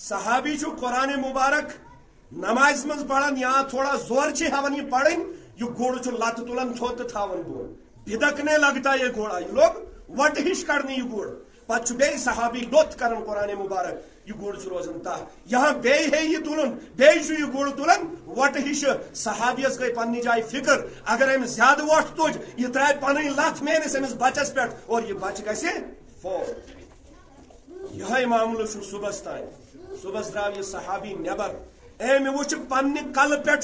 सहाबी छु कुरान मुबारक नमाज मज पढ़ान या थोड़ा जोर छ हवन ये पढ़न ये घोड़ छु लत तुलन थोत थावन बोल भिदकने लगता ये घोड़ा ये लोग वट हिश करने ये घोड़ पछ बे सहाबी लोत करन कुरान मुबारक ये घोड़ छु रोजन ता यहाँ बे है ये तुलन बे छु ये घोड़ तुलन वट हिश सहाबियस गई पन्नी जाय फिक्र अगर हम ज्यादा वट तुज ये त्राय पनी लत मेने सेमिस बचस पेट और ये बच गसे फौत यह मामलो छु सुबह ताय सुबह द्राव ये सहाबी नेबर ए मे वो पन्ने कल पे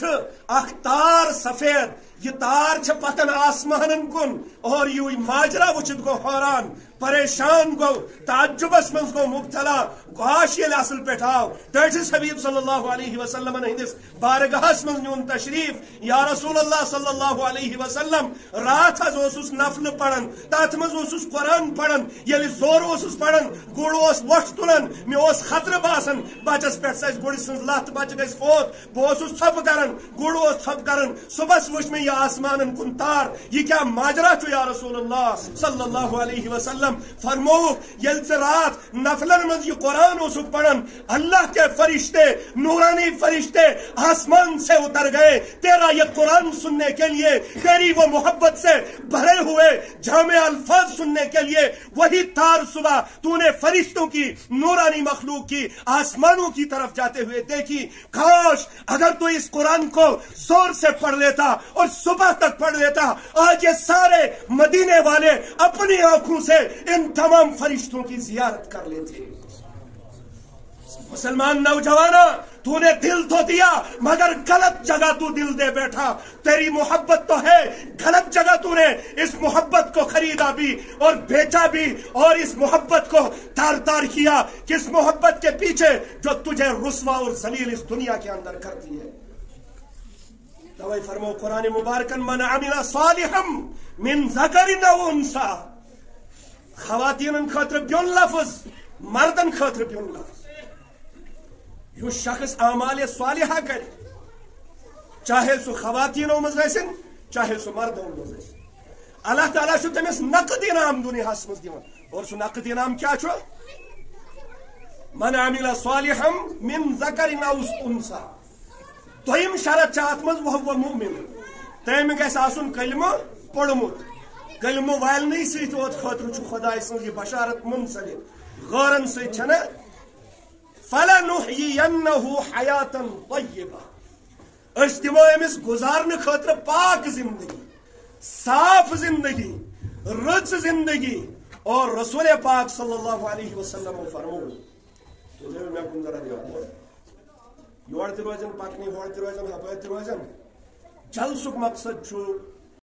अख तार सफेद ये तार पतन आसमान कुन और यू माजरा वुचित गो हैरान परेशान गो ताज्जुबस मज गो मुब्तला गाश ये असल पे आव तस हबीब सल्लल्लाहु अलैहि वसल्लम हंदिस बारगाहस मज नुन तशरीफ या रसूलुल्लाह सल्लल्लाहु अलैहि वसल्लम रात हज नफल पढ़न तथ मज कुरान पढ़न ये जोर पढ़न गुड़ वोट तुलन मे खतर बासन बचस पे सच गुड़ सज लत बच गई फोत बह थप कर गुड़ थप कर सुबह वुच मे यह आसमान कुन तार यह क्या माजरा छु या रसूलुल्लाह सल्लल्लाहु अलैहि वसल्लम फरमो यल रात नफलन मज यह कुरान पढ़न अल्लाह के फरिश्ते नूरानी फरिश्ते आसमान से उतर गए तेरा यह कुरान सुनने के लिए तेरी वो मोहब्बत से भरे हुए जामे अल्फाज सुनने के लिए वही तार सुबह तूने फरिश्तों की नूरानी मखलूक की आसमानों की तरफ जाते हुए देखी काश अगर तू इस कुरान को जोर से पढ़ लेता और सुबह तक पढ़ लेता आज ये सारे मदीने वाले अपनी आंखों से इन तमाम फरिश्तों की जियारत कर लेते। मुसलमान नौजवाना तूने दिल तो दिया मगर गलत जगह तू दिल दे बैठा तेरी मोहब्बत तो है गलत जगह तूने इस मोहब्बत को खरीदा भी और बेचा भी और इस मोहब्बत को तार तार किया किस मोहब्बत के पीछे जो तुझे रुस्वा और जलील इस दुनिया के अंदर करती है। तवै फरमो कुरान मुबारकन मन अमिला सालिहम मिन ज़करिन औ उन्सा खवातीन खतर ब्योन लफ्ज मर्दन खतर ब्योन लफ्ज यु शख्स आमाल सालिहा कर चाहे सु खवातीनों मज आसिन चाहे सु मर्दों मज आसिन अल्लाह ताला छु तमिस नकद इनाम दुनियास मज दिवन और सु नकद इनाम क्या छु मन अमिला सालिहम मिन ज़करिन औ उन्सा दोयम शरत चात मज वह मुमिन तम गस आसुन कलमा पढ़मुत कलमा वालने सत खतर छु खुदाय सज बशारत मुंसलिक गौरन सना फलनुहयियन्नहु हयातन तय्यबा अस दिमो अमिस गुजारने खतर पाक जिंदगी साफ जिंदगी रच जिंदगी और रसूल पाक सल्लल्लाहु अलैहि वसल्लम फरमो योर रोजन पकनी होर रोजन हप रोजन जलसुक मकसद